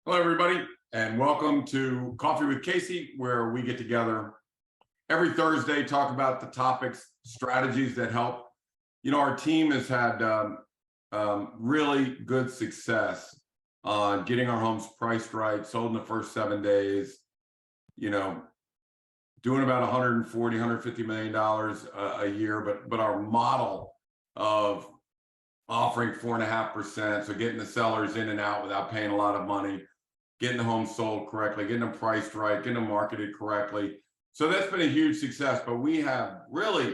Hello, everybody, and welcome to Coffee with Casey, where we get together every Thursday, talk about the topics, strategies that help. You know, our team has had really good success on getting our homes priced right, sold in the first 7 days, you know, doing about 140, $150 million a year. But our model of offering 4.5%, so getting the sellers in and out without paying a lot of money, getting the home sold correctly, getting them priced right, getting them marketed correctly. So that's been a huge success, but we have really,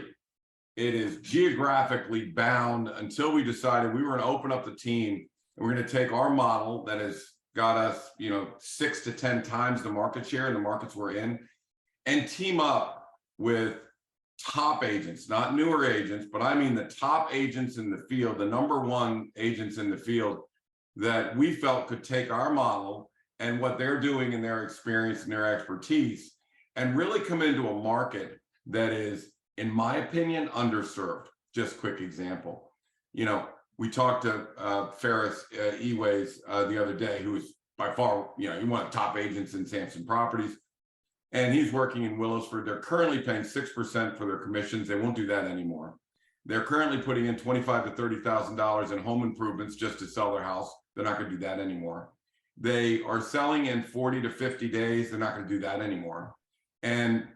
it is geographically bound until we decided we were gonna open up the team and we're gonna take our model that has got us, 6 to 10 times the market share in the markets we're in, and team up with top agents, not newer agents, but I mean the top agents in the field, the #1 agents in the field that we felt could take our model and what they're doing in their experience and their expertise and really come into a market that is, in my opinion, underserved. Just quick example. We talked to Ferris Eways the other day, who is by far, one of the top agents in Samson Properties. And he's working in Willisford. They're currently paying 6% for their commissions. They won't do that anymore. They're currently putting in $25,000 to $30,000 in home improvements just to sell their house. They're not going to do that anymore. They are selling in 40 to 50 days. They're not going to do that anymore. And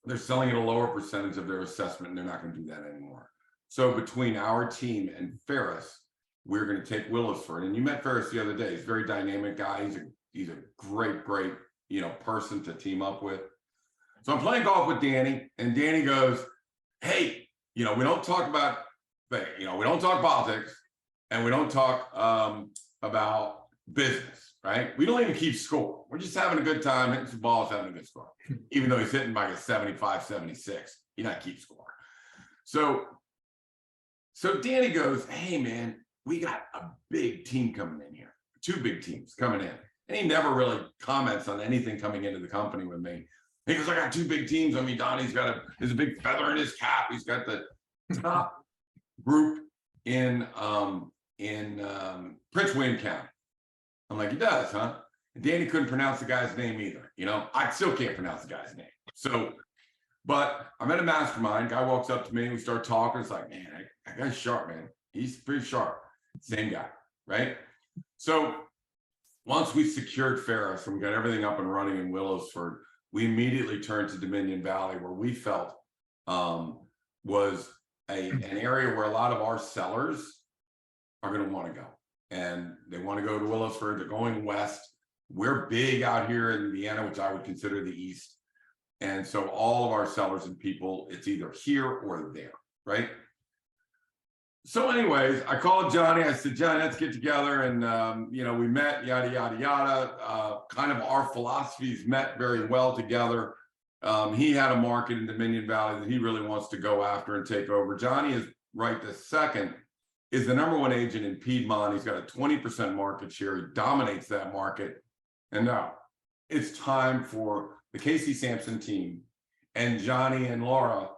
they're selling at a lower percentage of their assessment, and they're not going to do that anymore. So between our team and Ferris, we're going to take Willisford. And you met Ferris the other day. He's a very dynamic guy. He's a great person to team up with. So I'm playing golf with Danny, and Danny goes, "Hey, we don't talk about, we don't talk politics, and we don't talk about business, right? We don't even keep score. We're just having a good time, hitting some balls, having a good score." Even though he's hitting like a 75, 76, he's not keep score. So Danny goes, "Hey man, we got a big team coming in here, 2 big teams coming in." And he never really comments on anything coming into the company with me. He goes, "I got 2 big teams. I mean, Donnie's there's a big feather in his cap. He's got the top group in Prince William County." I'm like, "He does, huh?" And Danny couldn't pronounce the guy's name either. I still can't pronounce the guy's name. But I'm at a mastermind. Guy walks up to me and we start talking. It's like, "Man, that guy's sharp, man. He's pretty sharp." Same guy, right? So once we secured Ferris and we got everything up and running in Willisford, we immediately turned to Dominion Valley, where we felt was an area where a lot of our sellers are going to want to go. And they want to go to Willisford. They're going west. We're big out here in Indiana, which I would consider the east. And so all of our sellers and people, it's either here or there, right? So anyways, I called Johnny. I said, "Johnny, let's get together." And, we met, yada, yada, yada. Kind of our philosophies met very well together. He had a market in Dominion Valley that he really wants to go after and take over. Johnny is right this second, is the #1 agent in Piedmont. He's got a 20% market share. He dominates that market. And now it's time for the Casey Samson team and Johnny and Laura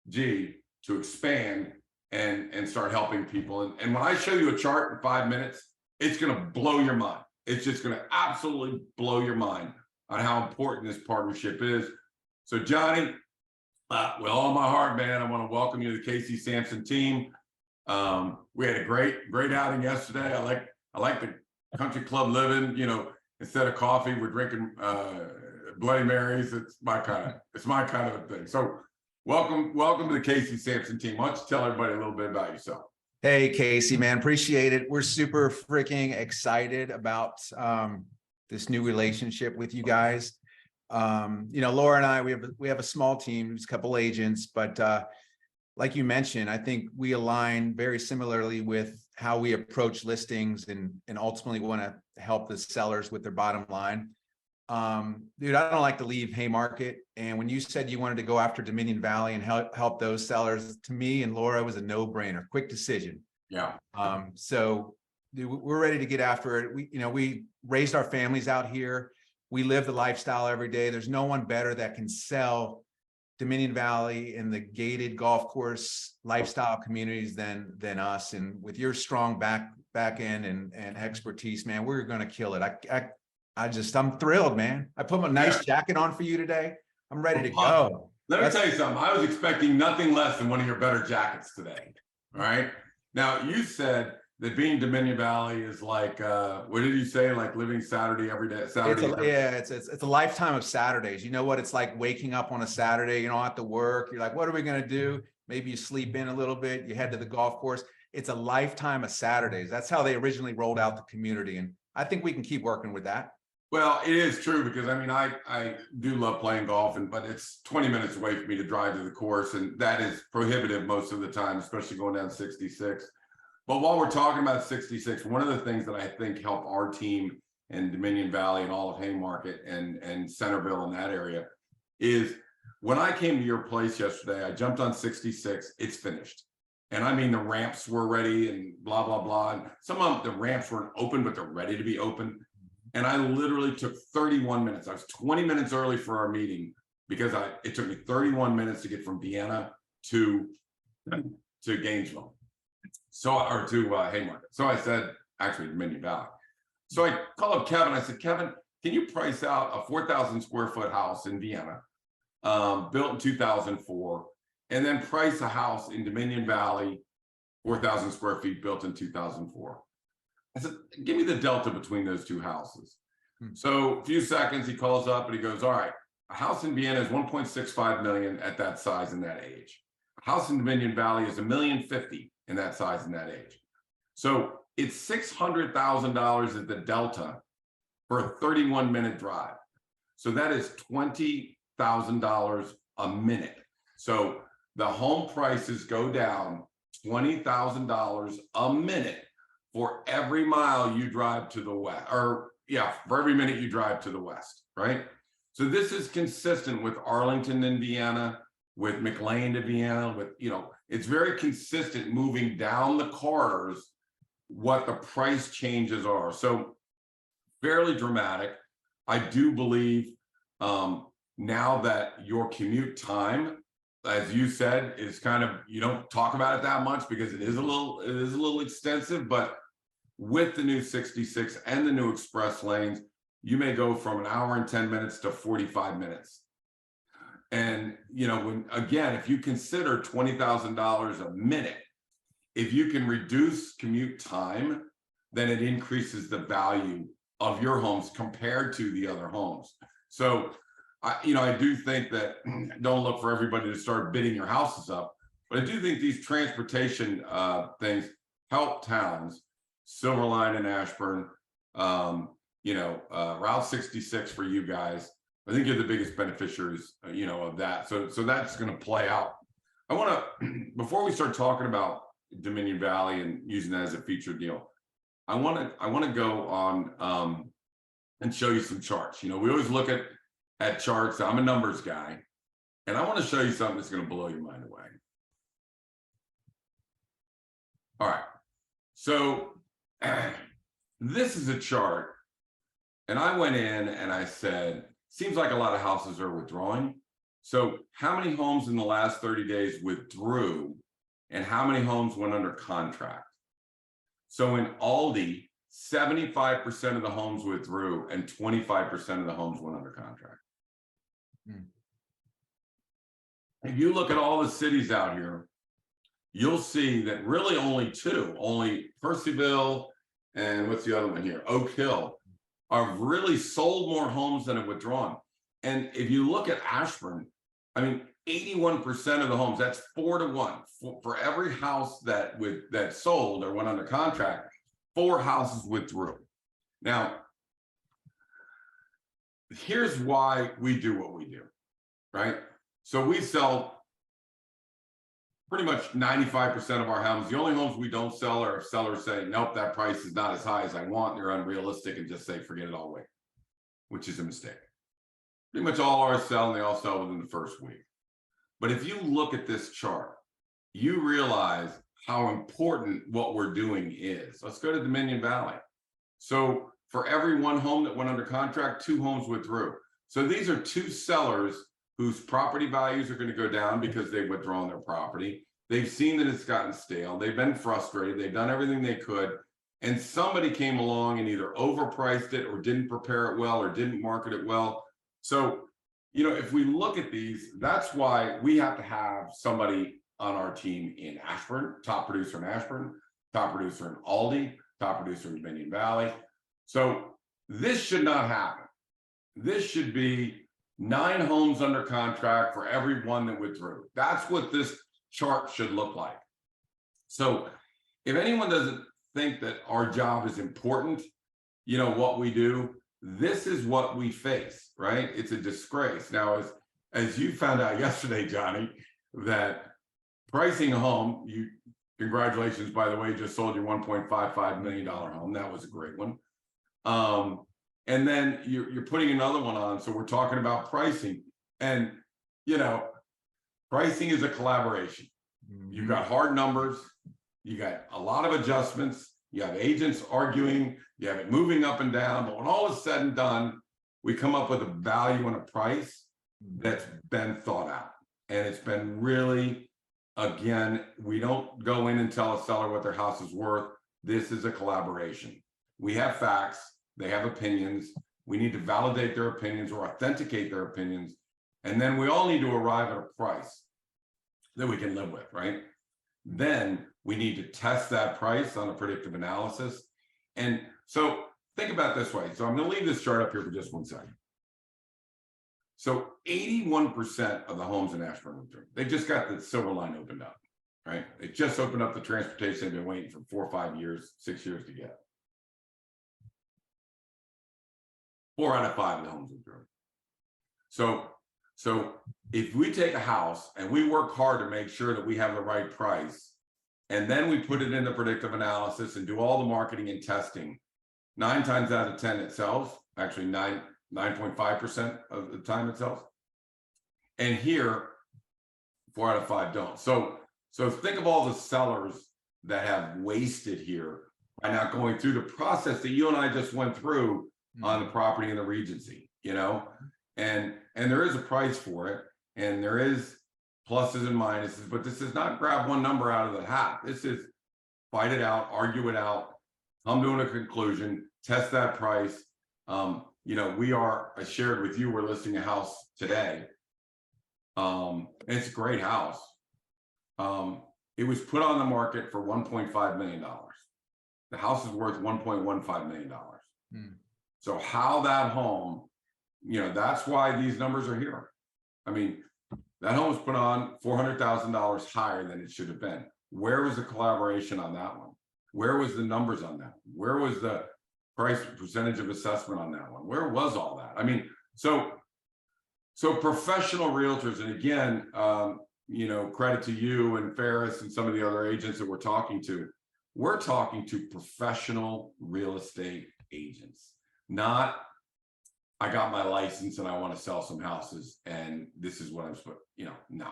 G to expand and start helping people. And when I show you a chart in 5 minutes, it's going to blow your mind. It's just going to absolutely blow your mind on how important this partnership is. So Johnny, with all my heart, man, I want to welcome you to the Casey Samson team. We had a great outing yesterday. I like the country club living. Instead of coffee, we're drinking Bloody Marys. It's my kind of a thing. So welcome to the Casey Samson team. Why don't you tell everybody a little bit about yourself? Hey, Casey, man, appreciate it. We're super freaking excited about this new relationship with you guys. Laura and I, we have a small team, just a couple agents, but like you mentioned, I think we align very similarly with how we approach listings and ultimately want to help the sellers with their bottom line. Dude, I don't like to leave Haymarket. And when you said you wanted to go after Dominion Valley and help those sellers, to me and Laura, it was a no-brainer, quick decision. Yeah. So dude, we're ready to get after it. We raised our families out here. We live the lifestyle every day. There's no one better that can sell Dominion Valley and the gated golf course lifestyle communities than us. And with your strong back end and expertise, man, we're going to kill it. I'm thrilled, man. I put my nice jacket on for you today. I'm ready to go. Let me tell you something. I was expecting nothing less than one of your better jackets today. All right. Now, you said that being Dominion Valley is like, what did you say? Like living Saturday every day. Saturday. It's a lifetime of Saturdays. You know what? It's like waking up on a Saturday, you don't have to work. You're like, what are we going to do? Maybe you sleep in a little bit. You head to the golf course. It's a lifetime of Saturdays. That's how they originally rolled out the community. And I think we can keep working with that. Well, it is true because I mean, I do love playing golf, but it's 20 minutes away for me to drive to the course, and that is prohibitive most of the time, especially going down 66. But while we're talking about 66, one of the things that I think help our team in Dominion Valley and all of Haymarket and Centerville in that area is when I came to your place yesterday, I jumped on 66, it's finished. And I mean, the ramps were ready and blah, blah, blah. And some of the ramps weren't open, but they're ready to be open. And I literally took 31 minutes. I was 20 minutes early for our meeting because it took me 31 minutes to get from Vienna to Gainesville. Or to Haymarket. So I said, actually Dominion Valley. So I called up Kevin. I said, Kevin, can you price out a 4,000 square foot house in Vienna, built in 2004, and then price a house in Dominion Valley, 4,000 square feet, built in 2004. I said, give me the delta between those two houses. So a few seconds, he calls up and he goes, all right, a house in Vienna is 1.65 million at that size and that age. A house in Dominion Valley is $1.05 million in that size and that age. So it's $600,000 at the delta for a 31-minute drive. So that is $20,000 a minute. So the home prices go down $20,000 a minute for every mile you drive to the west, or for every minute you drive to the west, right? So this is consistent with Arlington, Indiana, with McLean to Vienna, with, it's very consistent moving down the corridors, what the price changes are. So fairly dramatic. I do believe now that your commute time, as you said, is kind of, you don't talk about it that much because it is a little extensive, but with the new 66 and the new express lanes, you may go from an hour and 10 minutes to 45 minutes. And, if you consider $20,000 a minute, if you can reduce commute time, then it increases the value of your homes compared to the other homes. So, I do think that don't look for everybody to start bidding your houses up, but I do think these transportation things help towns, Silverline and Ashburn, Route 66 for you guys. I think you're the biggest beneficiaries, of that. So that's going to play out. I want to, before we start talking about Dominion Valley and using that as a feature deal, I want to go on and show you some charts. We always look at charts. I'm a numbers guy, and I want to show you something that's going to blow your mind away. All right. So this is a chart, and I went in and I said, seems like a lot of houses are withdrawing. So how many homes in the last 30 days withdrew, and how many homes went under contract? So in Aldi, 75% of the homes withdrew and 25% of the homes went under contract. If you look at all the cities out here, you'll see that really only Percyville and what's the other one here, Oak Hill, have really sold more homes than have withdrawn. And if you look at Ashburn, 81% of the homes, that's 4 to 1. For every house that sold or went under contract, 4 houses withdrew. Now, here's why we do what we do, right? So we sell pretty much 95% of our homes. The only homes we don't sell are if sellers say, nope, that price is not as high as I want, they're unrealistic, and just say, forget it, I'll wait, which is a mistake. Pretty much all ours sell, and they all sell within the first week. But if you look at this chart, you realize how important what we're doing is. Let's go to Dominion Valley. So for every 1 home that went under contract, 2 homes withdrew. So these are 2 sellers whose property values are going to go down because they've withdrawn their property. They've seen that it's gotten stale. They've been frustrated. They've done everything they could. and somebody came along and either overpriced it or didn't prepare it well or didn't market it well. So, you know, if we look at these, that's why we have to have somebody on our team in Ashburn, top producer in Ashburn, top producer in Aldi, top producer in Dominion Valley. So this should not happen. This should be 9 homes under contract for every one that withdrew. That's what this chart should look like. So if anyone doesn't think that our job is important, you know, what we do, this is what we face, right? It's a disgrace. Now, as you found out yesterday, Johnny, that pricing a home, congratulations, by the way, just sold your $1.55 million home. That was a great one. And then you're putting another one on. So we're talking about pricing, and, you know, pricing is a collaboration. You've got hard numbers, you got a lot of adjustments, you have agents arguing, you have it moving up and down, but when all is said and done, we come up with a value and a price that's been thought out. And it's been really, again, we don't go in and tell a seller what their house is worth. This is a collaboration. We have facts, they have opinions. We need to validate their opinions or authenticate their opinions. And then we all need to arrive at a price that we can live with, right? Then we need to test that price on a predictive analysis. And so think about it this way. So I'm going to leave this chart up here for just 1 second. So 81% of the homes in Ashburn, they just got the silver line opened up, right? They just opened up the transportation they've been waiting for 4 or 5 years, 6 years to get. 4 out of 5 of the homes withdrew. So if we take a house and we work hard to make sure that we have the right price, and then we put it into predictive analysis and do all the marketing and testing, 9 times out of 10 it sells, actually 9.5% of the time it sells. And here, 4 out of 5 don't. So think of all the sellers that have wasted here by not going through the process that you and I just went through on the property and the Regency, you know, and there is a price for it, and there is pluses and minuses, but this is not grab one number out of the hat. This is fight it out, argue it out, come to a conclusion, test that price. You know, I shared with you, we're listing a house today. And it's a great house. It was put on the market for $1.5 million. The house is worth $1.15 million. So how that home, you know, that's why these numbers are here. I mean, that home was put on $400,000 higher than it should have been. Where was the collaboration on that one? Where was the numbers on that? Where was the price percentage of assessment on that one? Where was all that? I mean, so professional realtors, and again, you know, credit to you and Ferris and some of the other agents that we're talking to. We're talking to professional real estate agents. Not, I got my license and I want to sell some houses and this is what I'm supposed, you know, no.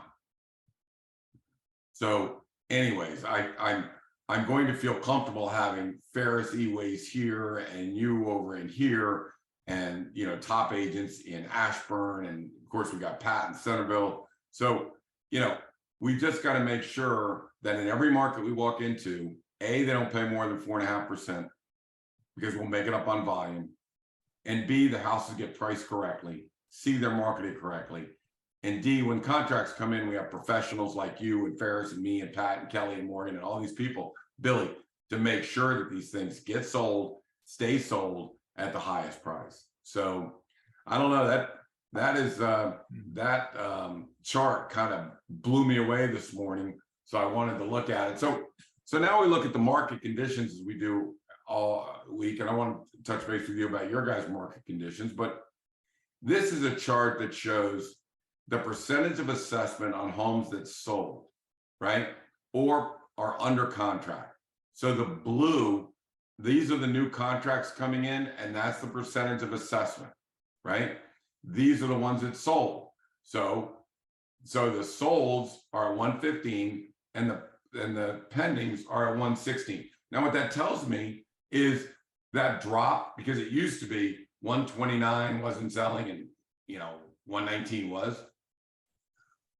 So anyways, I'm going to feel comfortable having Ferris E-Ways here and you over in here, and, you know, top agents in Ashburn, and of course we got Pat in Centerville. So, you know, we just got to make sure that in every market we walk into, A, they don't pay more than 4.5% because we'll make it up on volume. And B, the houses get priced correctly, C, they're marketed correctly. And D, when contracts come in, we have professionals like you and Ferris and me and Pat and Kelly and Morgan and all these people, Billy, to make sure that these things get sold, stay sold at the highest price. So I don't know, that chart kind of blew me away this morning. So I wanted to look at it. So now we look at the market conditions as we do all week, and I want to touch base with you about your guys' market conditions, but this is a chart that shows the percentage of assessment on homes that sold, right, or are under contract. So the blue, these are the new contracts coming in, and that's the percentage of assessment, right? These are the ones that sold. So the solds are at 115 and the pendings are at 116. Now what that tells me is that drop, because it used to be 129 wasn't selling and, you know, 119 was.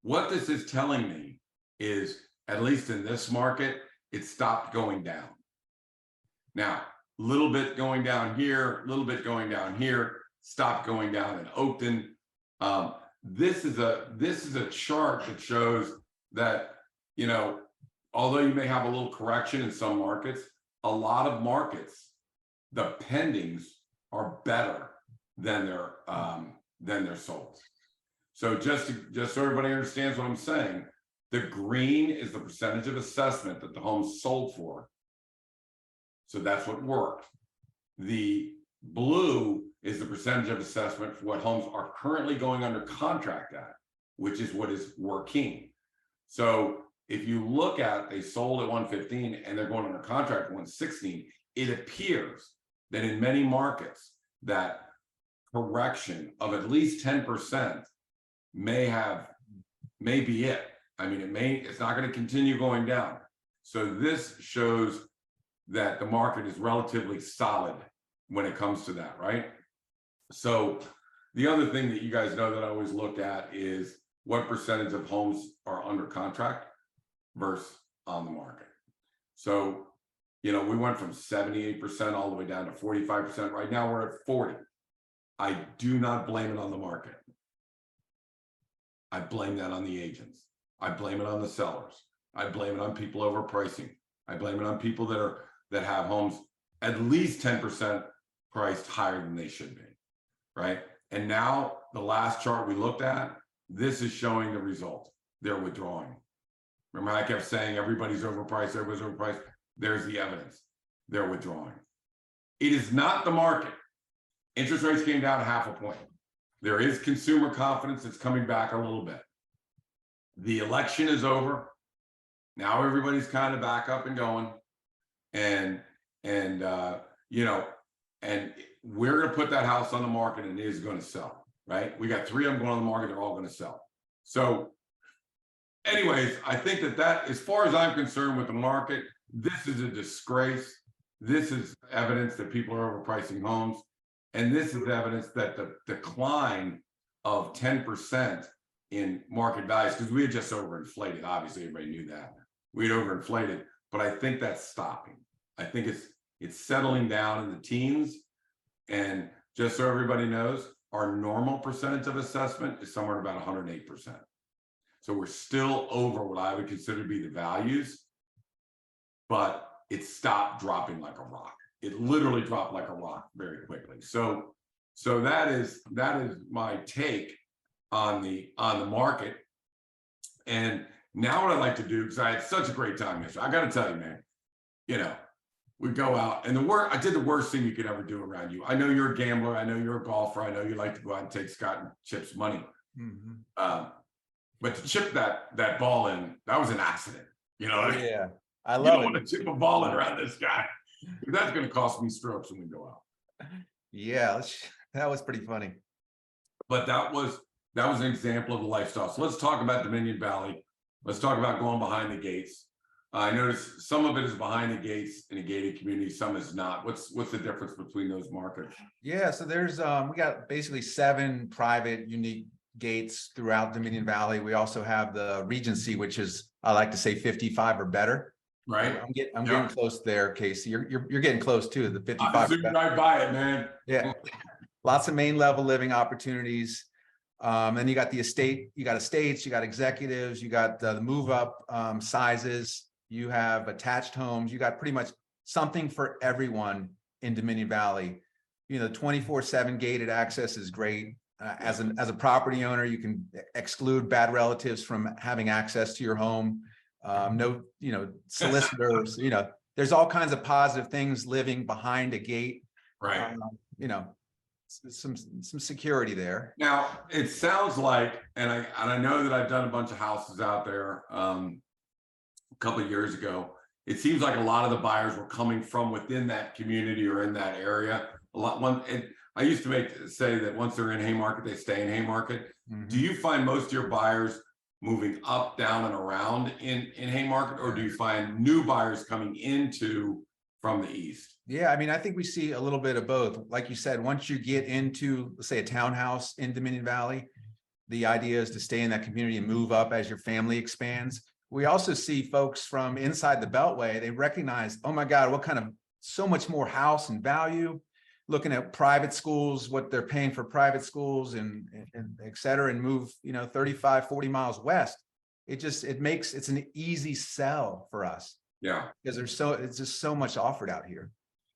What this is telling me is, at least in this market, it stopped going down. Now, a little bit going down here, a little bit going down here, stop going down in Oakton. This is a chart that shows that, you know, although you may have a little correction in some markets, a lot of markets, the pendings are better than their solds. So just so everybody understands what I'm saying, the green is the percentage of assessment that the home's sold for. So that's what worked. The blue is the percentage of assessment for what homes are currently going under contract at, which is what is working. So if you look at, they sold at 115 and they're going under contract at 116, it appears that in many markets that correction of at least 10% may be it. I mean, it's not going to continue going down. So this shows that the market is relatively solid when it comes to that, right? So the other thing that you guys know that I always look at is what percentage of homes are under contract versus on the market. So, you know, we went from 78% all the way down to 45%. Right now we're at 40. I do not blame it on the market. I blame that on the agents. I blame it on the sellers. I blame it on people overpricing. I blame it on people that have homes at least 10% priced higher than they should be, right? And now the last chart we looked at, this is showing the result. They're withdrawing. Remember, I kept saying everybody's overpriced, everybody's overpriced. There's the evidence. They're withdrawing. It is not the market. Interest rates came down 0.5 point. There is consumer confidence that's coming back a little bit. The election is over. Now everybody's kind of back up and going. And you know, and we're going to put that house on the market and it is going to sell, right? We got 3 of them going on the market. They're all going to sell. So anyways, I think that as far as I'm concerned with the market, this is a disgrace. This is evidence that people are overpricing homes. And this is evidence that the decline of 10% in market values, because we had just overinflated. Obviously, everybody knew that. We had overinflated, but I think that's stopping. I think it's settling down in the teens. And just so everybody knows, our normal percentage of assessment is somewhere about 108%. So we're still over what I would consider to be the values, but it stopped dropping like a rock. It literally dropped like a rock very quickly. So that is my take on the market. And now what I'd like to do, because I had such a great time yesterday, I got to tell you, man, you know, we go out and I did the worst thing you could ever do around you. I know you're a gambler. I know you're a golfer. I know you like to go out and take Scott and Chip's money. Mm-hmm. But to chip that ball in, that was an accident. You know, yeah, I love it. You don't want to chip a ball in around this guy. That's going to cost me strokes when we go out. Yeah, that was pretty funny. But that was an example of the lifestyle. So let's talk about Dominion Valley. Let's talk about going behind the gates. I noticed some of it is behind the gates in a gated community, some is not. What's the difference between those markets? Yeah, so there's we got basically 7 private unique gates throughout Dominion Valley. We also have the Regency, which is, I like to say, 55 or better. Right. I'm getting close there, Casey. You're getting close too, the 55. I'm zooming right by it, man. Yeah. Lots of main level living opportunities. Then you got the estate, you got estates, you got executives, you got the move up sizes, you have attached homes, you got pretty much something for everyone in Dominion Valley. You know, 24/7 gated access is great. As a property owner, you can exclude bad relatives from having access to your home. No, you know, solicitors, you know, there's all kinds of positive things living behind a gate. Right. You know, some security there. Now it sounds like, and I know that I've done a bunch of houses out there a couple of years ago. It seems like a lot of the buyers were coming from within that community or in that area. I used to say that once they're in Haymarket, they stay in Haymarket. Mm-hmm. Do you find most of your buyers moving up, down, and around in Haymarket, or do you find new buyers coming into from the east? Yeah, I mean, I think we see a little bit of both. Like you said, once you get into, let's say, a townhouse in Dominion Valley, the idea is to stay in that community and move up as your family expands. We also see folks from inside the Beltway. They recognize, oh my God, what kind of so much more house and value, looking at private schools, what they're paying for private schools and et cetera, and move, 35, 40 miles west. It's an easy sell for us. Yeah. Because it's just so much offered out here.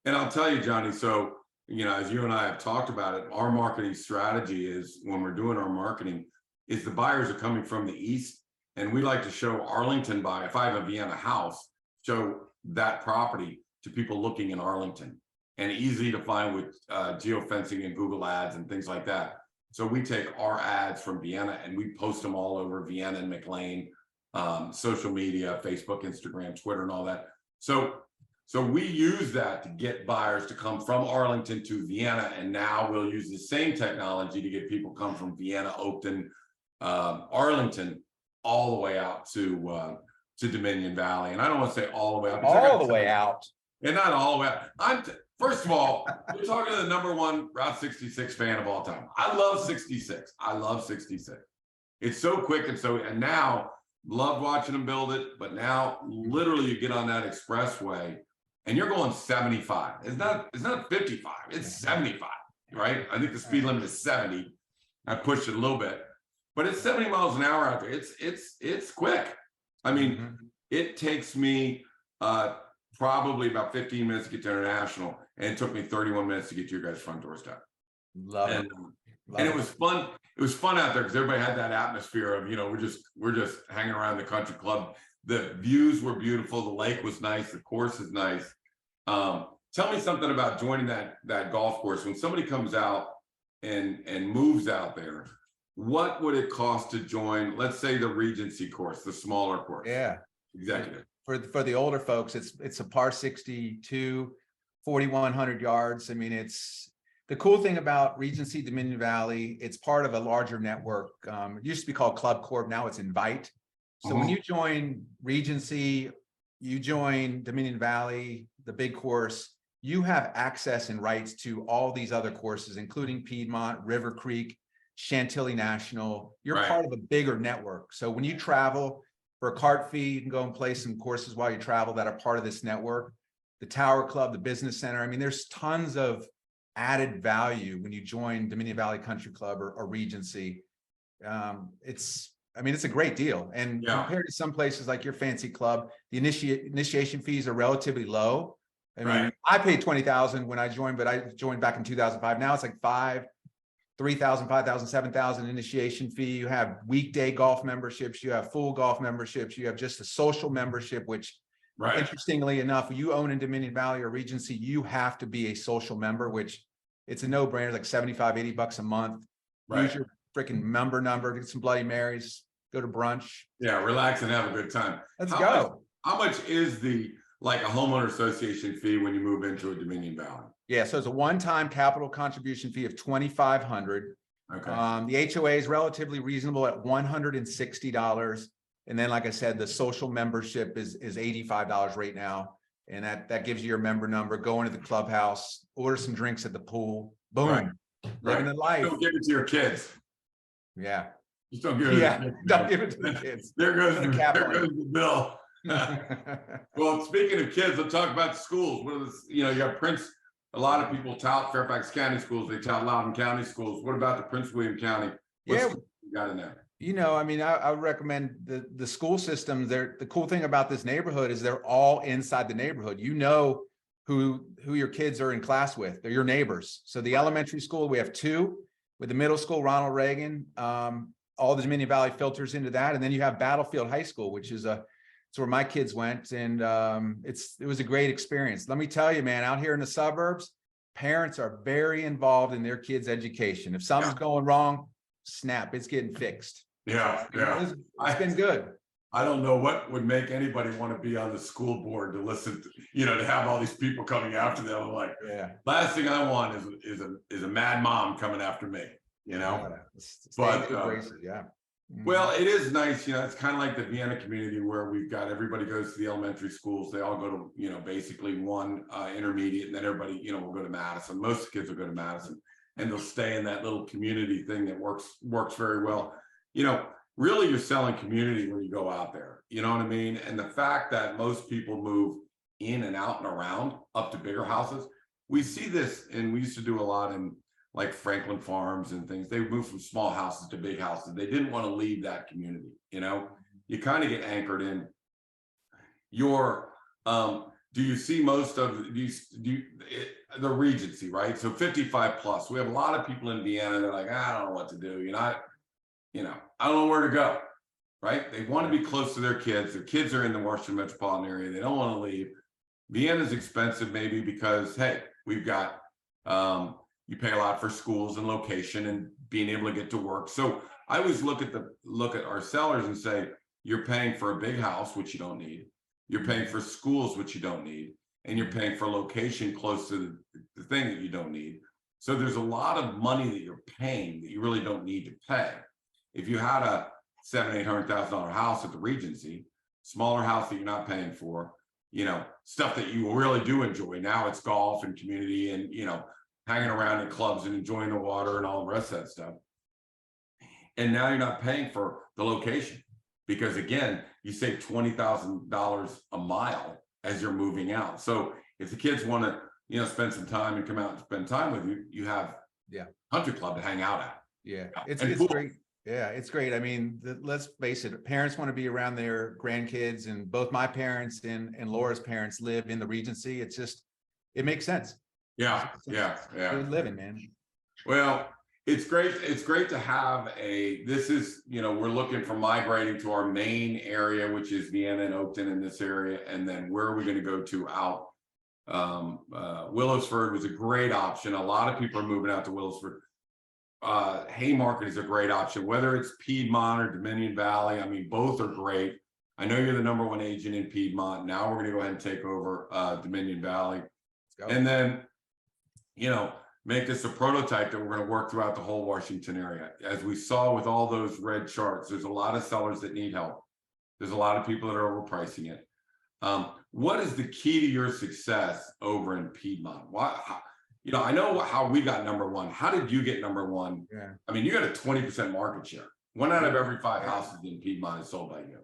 And I'll tell you, Johnny, so, as you and I have talked about it, our marketing strategy is, when we're doing our marketing, is the buyers are coming from the east, and we like to show Arlington buy. If I have a Vienna house, show that property to people looking in Arlington, and easy to find with geofencing and Google ads and things like that. So we take our ads from Vienna and we post them all over Vienna and McLean, social media, Facebook, Instagram, Twitter, and all that. So we use that to get buyers to come from Arlington to Vienna, and now we'll use the same technology to get people come from Vienna, Oakton, Arlington, all the way out to Dominion Valley. And I don't want to say all the way out. All the way out. And not all the way out. First of all, we're talking to the #1 Route 66 fan of all time. I love 66. I love 66. It's so quick and now love watching them build it. But now literally you get on that expressway and you're going 75. It's not 55, it's 75, right? I think the speed limit is 70. I pushed it a little bit, but it's 70 miles an hour out there. It's quick. I mean, it takes me probably about 15 minutes to get to International, and it took me 31 minutes to get to your guys' front doorstep. Love it. And it was fun. It was fun out there because everybody had that atmosphere of, we're just hanging around the country club. The views were beautiful. The lake was nice. The course is nice. Tell me something about joining that golf course. When somebody comes out and moves out there, what would it cost to join, let's say, the Regency course, the smaller course? Yeah. Executive. For the older folks, it's a par 62, 4,100 yards. I mean, it's the cool thing about Regency Dominion Valley. It's part of a larger network. It used to be called Club Corp. Now it's Invite. So when you join Regency, you join Dominion Valley, the big course, you have access and rights to all these other courses, including Piedmont, River Creek, Chantilly National. You're part of a bigger network. So when you travel for a cart fee, you can go and play some courses while you travel that are part of this network. The Tower Club, the Business Center. I mean, there's tons of added value when you join Dominion Valley Country Club or Regency. It's a great deal. And compared to some places like your fancy club, the initiation fees are relatively low. I mean, I paid $20,000 when I joined, but I joined back in 2005. Now it's like $3,000, $5,000, $7,000 initiation fee. You have weekday golf memberships. You have full golf memberships. You have just a social membership, which interestingly enough, you own in Dominion Valley or Regency, you have to be a social member, which it's a no-brainer, like $75, $80 a month. Use your freaking member number, get some Bloody Marys, go to brunch. Yeah, relax and have a good time. Let's go. How much is a homeowner association fee when you move into a Dominion Valley? Yeah, so it's a one-time capital contribution fee of $2,500. Okay. The HOA is relatively reasonable at $160. And then, like I said, the social membership is $85 right now. And that gives you your member number, go into the clubhouse, order some drinks at the pool. Boom. Living the life. Don't give it to your kids. Yeah. Just don't give it to the don't give it to the kids. There goes the bill. Well, speaking of kids, let's talk about the schools. What are you got Prince. A lot of people tout Fairfax County schools. They tout Loudoun County schools. What about the Prince William County? What you got in there? I would recommend the school systems. The cool thing about this neighborhood is they're all inside the neighborhood. You know who your kids are in class with. They're your neighbors. So the elementary school, we have 2. With the middle school, Ronald Reagan, all the Dominion Valley filters into that. And then you have Battlefield High School, which is it's where my kids went. And it was a great experience. Let me tell you, man, out here in the suburbs, parents are very involved in their kids' education. If something's going wrong, snap, it's getting fixed. It's been good. I don't know what would make anybody want to be on the school board to listen to, to have all these people coming after them. I'm like, last thing I want is a mad mom coming after me, But well, it is nice, it's kind of like the Vienna community where we've got everybody goes to the elementary schools. They all go to, basically one intermediate, and then everybody, will go to Madison. Most kids will go to Madison, and they'll stay in that little community thing that works very well. Really you're selling community when you go out there, you know what I mean? And the fact that most people move in and out and around up to bigger houses. We see this, and we used to do a lot in like Franklin Farms and things. They moved from small houses to big houses. They didn't want to leave that community. You kind of get anchored in your do you see most of the Regency, right? So 55 plus, we have a lot of people in Vienna. They're like, I don't know what to do. I don't know where to go, right? They want to be close to their kids. Their kids are in the Washington metropolitan area. They don't want to leave. Vienna's expensive, maybe because, hey, we've got, you pay a lot for schools and location and being able to get to work. So I always look at our sellers and say, you're paying for a big house, which you don't need. You're paying for schools, which you don't need. And you're paying for location close to the thing that you don't need. So there's a lot of money that you're paying that you really don't need to pay. If you had a $700,000-800,000 house at the Regency, smaller house that you're not paying for, stuff that you really do enjoy. Now it's golf and community and, hanging around in clubs and enjoying the water and all the rest of that stuff. And now you're not paying for the location because, again, you save $20,000 a mile as you're moving out. So if the kids want to, spend some time and come out and spend time with you, you have country club to hang out at. Yeah, it's cool. great. Yeah, it's great. I mean, let's face it, parents want to be around their grandkids, and both my parents and Laura's parents live in the Regency. It's just, it makes sense. Yeah. Good living, man. Well, it's great. It's great to have this is, we're looking for migrating to our main area, which is Vienna and Oakton in this area. And then where are we going to go to out? Willowsford was a great option. A lot of people are moving out to Willowsford. Haymarket is a great option, whether it's Piedmont or Dominion Valley. I mean, both are great. I know you're the #1 agent in Piedmont. Now we're going to go ahead and take over Dominion Valley. And then, make this a prototype that we're going to work throughout the whole Washington area. As we saw with all those red charts, there's a lot of sellers that need help. There's a lot of people that are overpricing it. What is the key to your success over in Piedmont? I know how we got #1. How did you get #1? Yeah. I mean, you got a 20% market share. 1 out of every 5 houses in Piedmont is sold by you.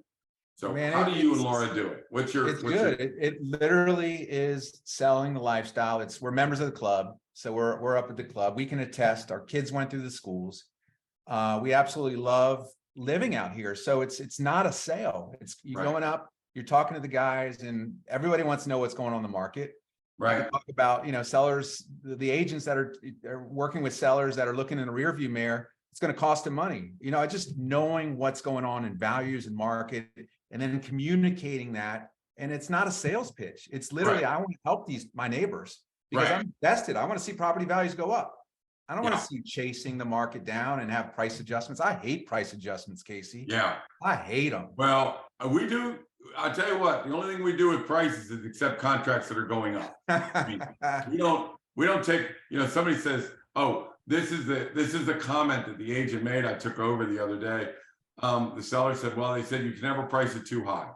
So man, how do you and Laura do it? It's good. It literally is selling the lifestyle. We're members of the club. So we're up at the club. We can attest. Our kids went through the schools. We absolutely love living out here. So it's not a sale. It's you going up, you're talking to the guys, and everybody wants to know what's going on in the market. Right. Talk about, sellers, the agents that are working with sellers that are looking in the rearview mirror. It's going to cost them money. Just knowing what's going on in values and market, and then communicating that. And it's not a sales pitch. It's literally, I want to help my neighbors because I'm invested. I want to see property values go up. I don't want to see chasing the market down and have price adjustments. I hate price adjustments, Casey. Yeah. I hate them. Well, we do. I'll tell you what, the only thing we do with prices is accept contracts that are going up. I mean, we don't take, somebody says, oh, this is the comment that the agent made. I took over the other day. The seller said, well, they said you can never price it too high.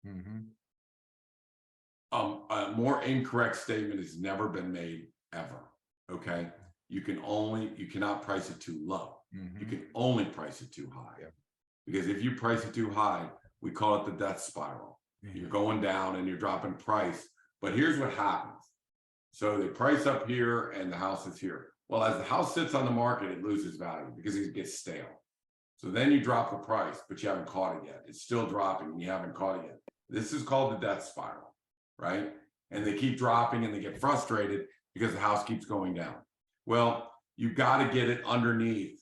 Mm-hmm. A more incorrect statement has never been made ever. Okay. You cannot price it too low. Mm-hmm. You can only price it too high. Because if you price it too high, we call it the death spiral. Mm-hmm. You're going down and you're dropping price. But here's what happens. So they price up here and the house is here. Well, as the house sits on the market, it loses value because it gets stale. So then you drop the price, but you haven't caught it yet. It's still dropping and you haven't caught it yet. This is called the death spiral, right? And they keep dropping and they get frustrated because the house keeps going down. Well, you've got to get it underneath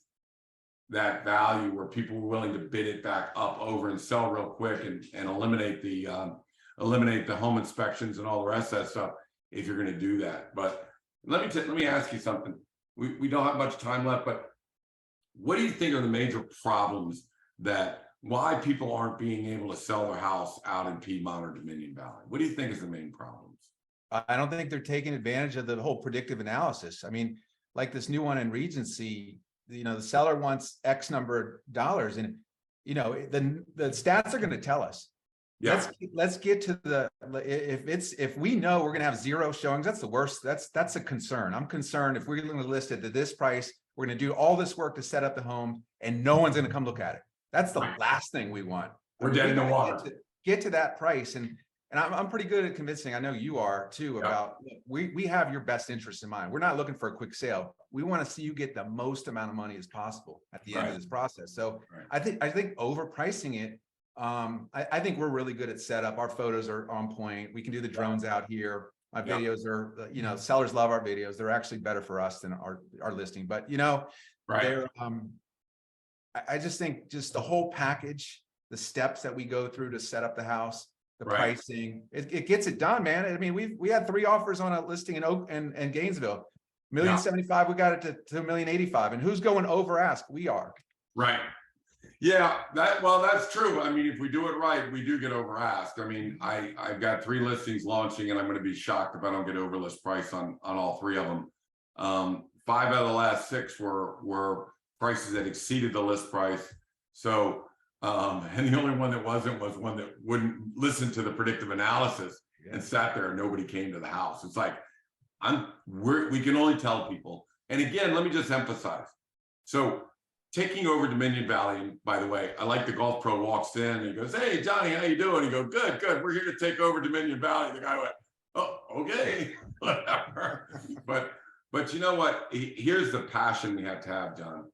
that value where people are willing to bid it back up over and sell real quick and eliminate the home inspections and all the rest of that stuff if you're going to do that. But let me ask you something. We don't have much time left, but what do you think are the major problems why people aren't being able to sell their house out in Piedmont or Dominion Valley? What do you think is the main problems? I don't think they're taking advantage of the whole predictive analysis. I mean, like this new one in Regency, the seller wants X number of dollars, and the stats are going to tell us. Yeah. Let's get to if we know we're going to have 0 showings, that's the worst. That's a concern. I'm concerned if we're going to list it at this price, we're going to do all this work to set up the home, and no one's going to come look at it. That's the last thing we want. We're dead in the water. Get to that price, and And I'm pretty good at convincing. I know you are too, about we have your best interest in mind. We're not looking for a quick sale. We want to see you get the most amount of money as possible at the end of this process. So I think overpricing it. I think we're really good at setup. Our photos are on point. We can do the drones out here. My videos are, sellers love our videos. They're actually better for us than our listing. But they're I just think just the whole package, the steps that we go through to set up the house, the pricing, it gets it done, man. I mean, we had 3 offers on a listing in Oak and Gainesville. $1,075,000, we got it to $1,085,000. And who's going over ask? We are. Right. Yeah, that's true. I mean, if we do it right, we do get over asked. I mean, I've got 3 listings launching, and I'm going to be shocked if I don't get over list price on all 3 of them. 5 out of the last 6 were prices that exceeded the list price. So, and the only one that wasn't was one that wouldn't listen to the predictive analysis and sat there and nobody came to the house. It's like, we can only tell people. And again, let me just emphasize. So taking over Dominion Valley, and by the way, I like the golf pro walks in and he goes, "Hey, Johnny, how you doing?" He goes, good. We're here to take over Dominion Valley. The guy went, "Oh, okay, whatever." But you know what? Here's the passion we have to have, John.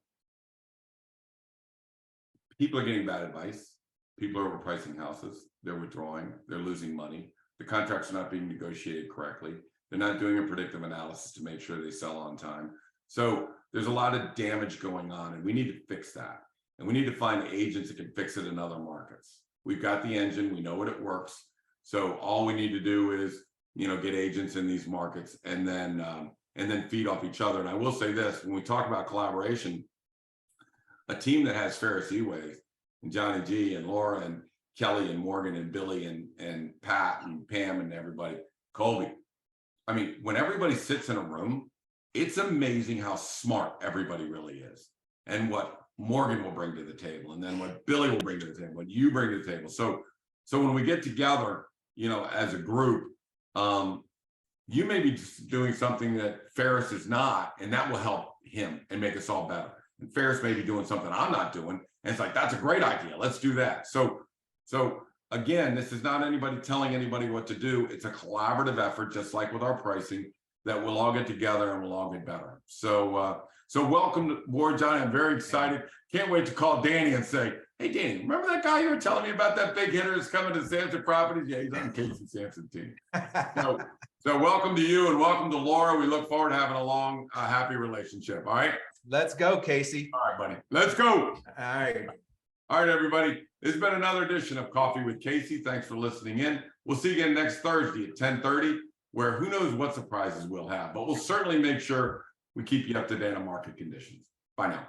People are getting bad advice. People are overpricing houses. They're withdrawing. They're losing money. The contracts are not being negotiated correctly. They're not doing a predictive analysis to make sure they sell on time. So there's a lot of damage going on, and we need to fix that. And we need to find agents that can fix it in other markets. We've got the engine. We know what it works. So all we need to do is, get agents in these markets, and then feed off each other. And I will say this: when we talk about collaboration, a team that has Ferris Eways and Johnny G and Laura and Kelly and Morgan and Billy and Pat and Pam and everybody, Colby. I mean, when everybody sits in a room, it's amazing how smart everybody really is, and what Morgan will bring to the table, and then what Billy will bring to the table, what you bring to the table. So when we get together, as a group, you may be doing something that Ferris is not, and that will help him and make us all better. And Ferris may be doing something I'm not doing, and it's like, that's a great idea. Let's do that. So again, this is not anybody telling anybody what to do. It's a collaborative effort, just like with our pricing, that we'll all get together and we'll all get better. So welcome aboard, Johnny. I'm very excited. Can't wait to call Danny and say, "Hey, Danny, remember that guy you were telling me about, that big hitter that's coming to Samson Properties?" Yeah, he's on Casey Samson team. So welcome to you, and welcome to Laura. We look forward to having a long, happy relationship. All right. Let's go, Casey. All right, buddy. Let's go. All right. All right, everybody. This has been another edition of Coffee with Casey. Thanks for listening in. We'll see you again next Thursday at 10:30, where who knows what surprises we'll have, but we'll certainly make sure we keep you up to date on market conditions. Bye now.